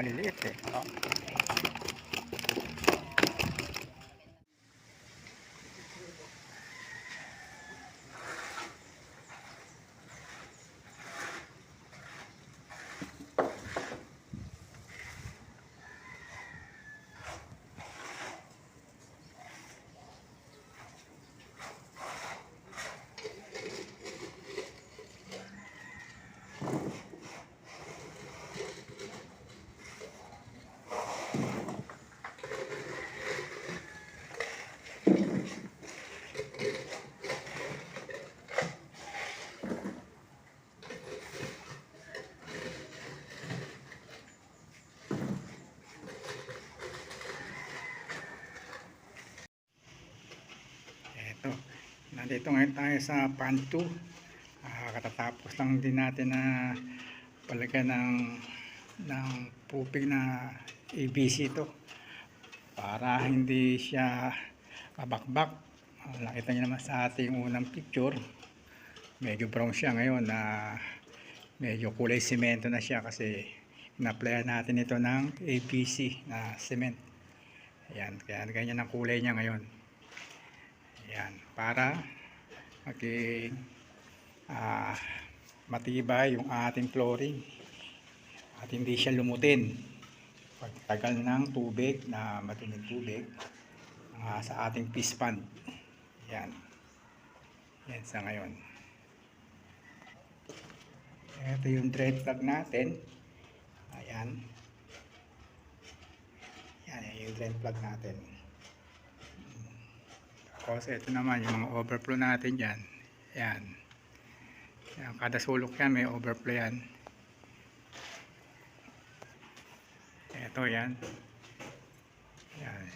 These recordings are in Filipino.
maliliit eh. Oh. Eto, nandito ngayon tayo sa pond 2. Katatapos lang din natin na palagyan ng pupig na ABC ito para hindi siya mabakbak. Nakita niyo naman sa ating unang picture, medyo brown siya ngayon na medyo kulay semento na siya kasi in-applyan natin ito ng ABC na cement. Ayan, kaya ganyan ang kulay niya ngayon. Ayan, para maging matibay yung ating flooring at hindi siya lumutin pagtagal ng tubig na maduming tubig sa ating fish pond. Ayan, yan sa ngayon. Ito yung drain plug natin. Ayan, yan yung drain plug natin. Tapos ito naman yung mga overflow natin dyan. Yan. Yan, kada sulok yan may overflow yan. Ito yan. Yan.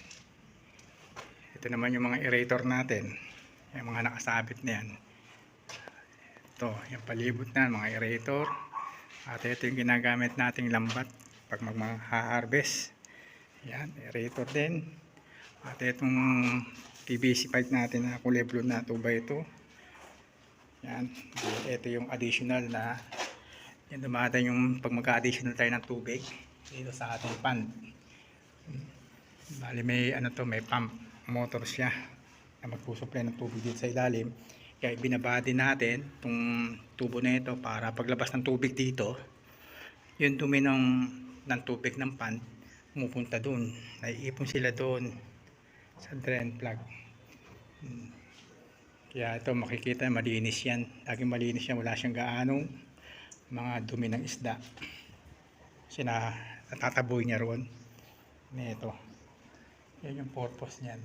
Ito naman yung mga aerator natin. Yung mga nakasabit na yan. Ito, yung palibot na mga aerator. At ito yung ginagamit nating lambat pag mag-harvest. Yan, aerator din. At itong PVC pipe natin na kulay blue na 2x2. Yan. Ito yung additional na yan, dumadaan yung pag mag-additional tayo ng tubig dito sa ating pond. Bali may ano to, may pump motor siya na magpusupply ng tubig dito sa ilalim. Kaya binabadi natin itong tubo na ito para paglabas ng tubig dito, yung dumi ng tubig ng pond pumupunta doon. Naiipon sila doon sa drain plug. Kaya ito makikita malinis yan. Laging malinis yan. Wala siyang gaanong mga dumi ng isda. Kasi natataboy niya roon. Ito. Yan yung purpose niyan.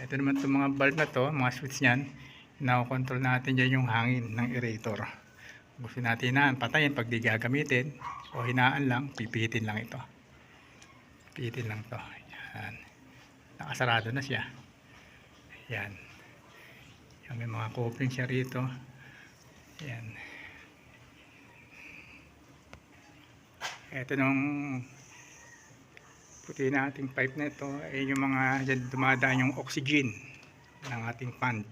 Ito naman itong mga valve na to, mga switch niyan. Nakokontrol natin dyan yung hangin ng aerator. Gusto natin na patayin pag di gagamitin. O hinaan lang, pipihitin lang ito. Pipihitin lang to. Yan. Nakasarado na siya. Yan. Yan, may mga coupling siya rito. Yan. Ito nung puti na ating pipe na ito ay yung mga dyan dumadaan yung oxygen ng ating pond.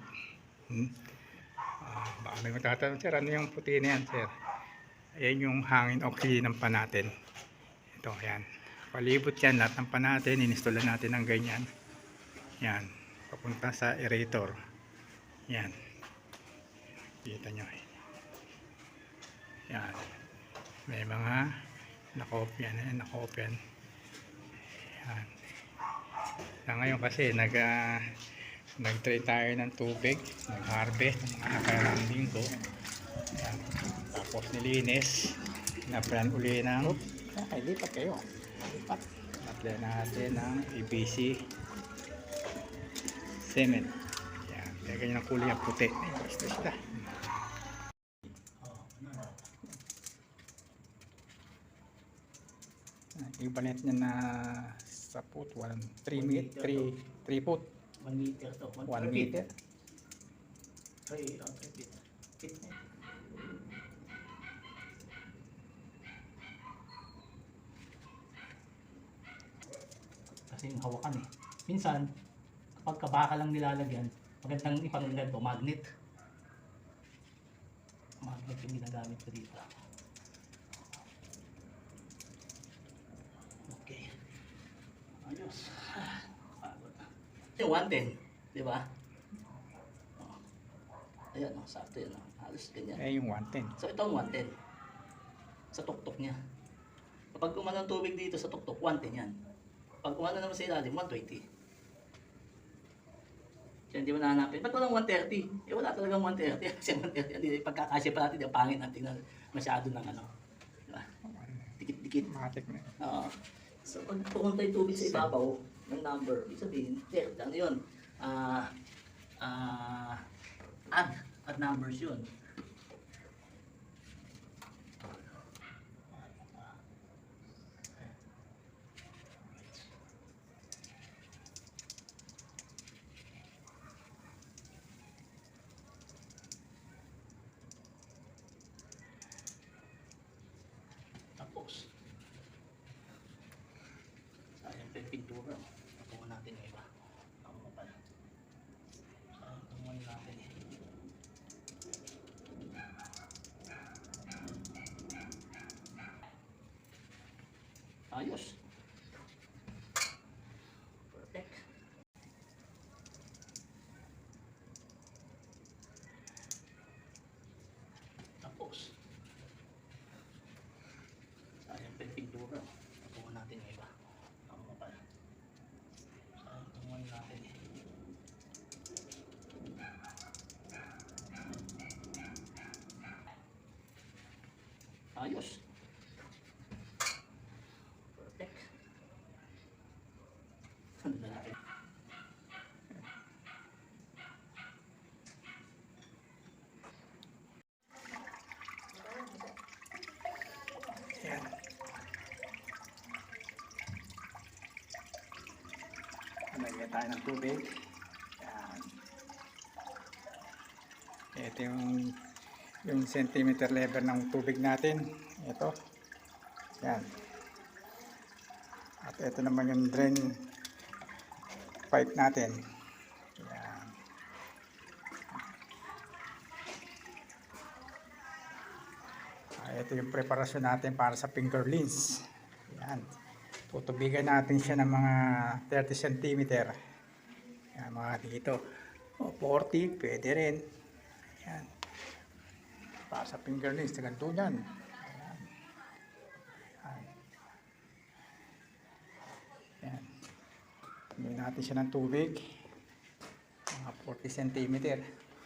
Baka may matatanong, sir, ano yung puti na yan, sir? Ayan yung hangin oxygen ng pan natin. Ito, yan. Palibot yan, lahat ng pan natin, ininstalan natin ng ganyan. Yan. Papunta sa aerator. Yan. Kita nyo. Yan. May mga nakopyan. Nakopyan. Yan. Na ngayon kasi nag-try tayo ng tubig. Nag-harvest ng mga nakarang linggo. Yan. Tapos nilinis. Na-plan uli ng lipat kayo. Lipat. Na-plan natin ng ABC cement. Yan. Kaya ganyan ang kulay ang puti. Basta. Yung banet niya na sa foot, 3 foot. 1 meter to. 1 meter. 3 feet. Kasi yung hawakan eh. Minsan, kapag kabaka lang nilalagyan, magandang ipangagad to, magnet. Magnet yung ginagamit ko dito. Yung 110, di ba? Oh. Ayan, oh, sakto yan. Oh. Halos ganyan. Eh, yung 110. So ito ang 110 sa tuktok niya. Kapag umano ng tubig dito sa tuktok, 110 yan. Pag umano naman sa ilalim, 120. Kaya hindi mo nahanapin. Ba't walang 130? Eh wala talagang 130. Kasi 130, hindi, pagkakasya pa natin, yung pangit natin na masyado ng ano. Diba? Dikit-dikit. Matik na. Oo. So pag pumunta yung tubig sa ibabaw ng number, ibig sabihin, ano yun? Add numbers yun. Tapos, sayang pa yung pintura. Tungan natin yung iba. Ako mo pala. Sayang tungan natin eh. Ayos. Perfect. Tapos, sayang pa yung pintura. Tungan natin yung iba. Ako mo pala. Sayang tungan natin eh. Ayos. Perfect. Ano na natin? Yan. Lagyan tayo ng tubig. Yan. Ito yung centimeter level ng tubig natin. Ito. Yan. At ito naman yung drain pipe natin. Yan. Ito yung preparasyon natin para sa finger lens. Yan. Tutubigan natin siya ng mga 30 cm. Yan, mga dito. O 40, pwede rin. Yan. Para sa finger lens, ganito yan. Yan. Yan. Yan. Tubigan natin siya ng tubig. Mga 40 cm.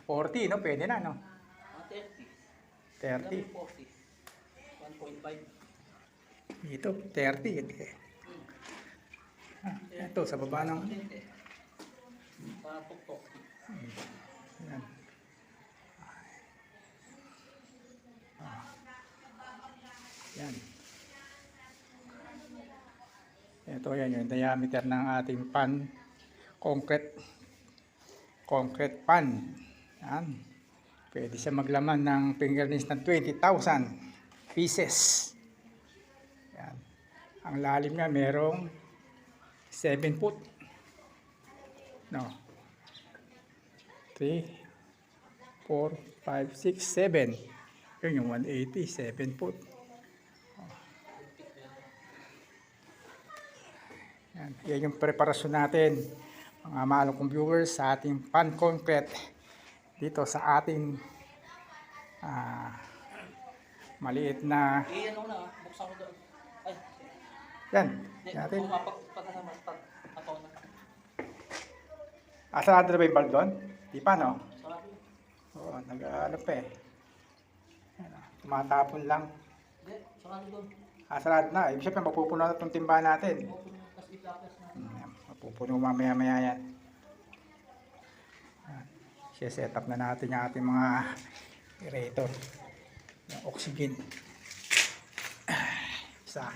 40, no? Pwede na, no? 30. 30. 40. 1.5. Dito, 30. Ito, sa baba ng... Patuktok. Yan. Yan. Ito yan, yung diameter ng ating pan. Concrete pan. Yan. Pwede siya maglaman ng fingernails ng 20,000 pieces. Yan. Ang lalim niya merong 7 foot. No. 3, 4, 5, 6, 7. Yun yung 180, 7 foot. Yan. Yan yung preparasyon natin, mga mahal kong viewers, sa ating pan concrete dito sa ating maliit na Ano na, buksan ko doon. Ay, yan natin. pag naman, pag na. Sarado na ba yung bulb doon? Di pa, no? Sarado. Oo, nag-ano pa eh. Yan, tumatapon lang. Hindi, sarado doon. Sarado na. Ibig sabihin, mapupuno na itong timba natin. Tapos i-flappers na. Mapupuno mamaya-maya yan. Set up na natin yung ating mga aerator. Yung oxygen. Isa.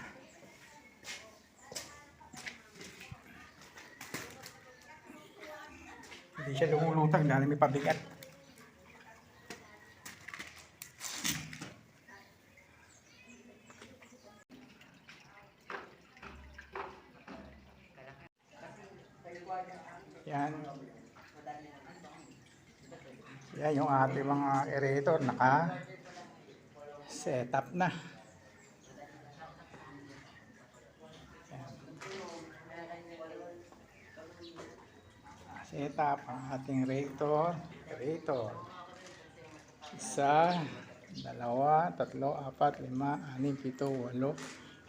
Hindi siya lumulutang dahil may pabigat. Yan. Yan yung ating mga aerator naka set up na. Yan. Set up ang ating rator. Isa, dalawa, tatlo, apat, lima, anim, pito, walo,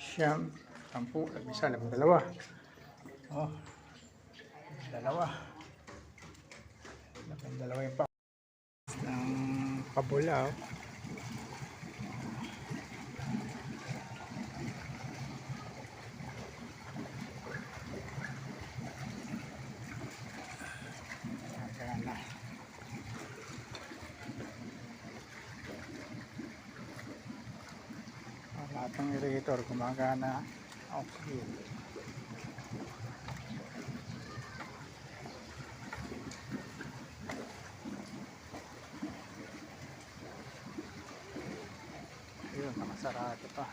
siyam, sampu, isa, dalawa. Oh, dalawa. Dalawa yung pa ng pabulaw. Gana. Lahat ng irrigator gumagana. Okay. Ayun, nakasarado pa.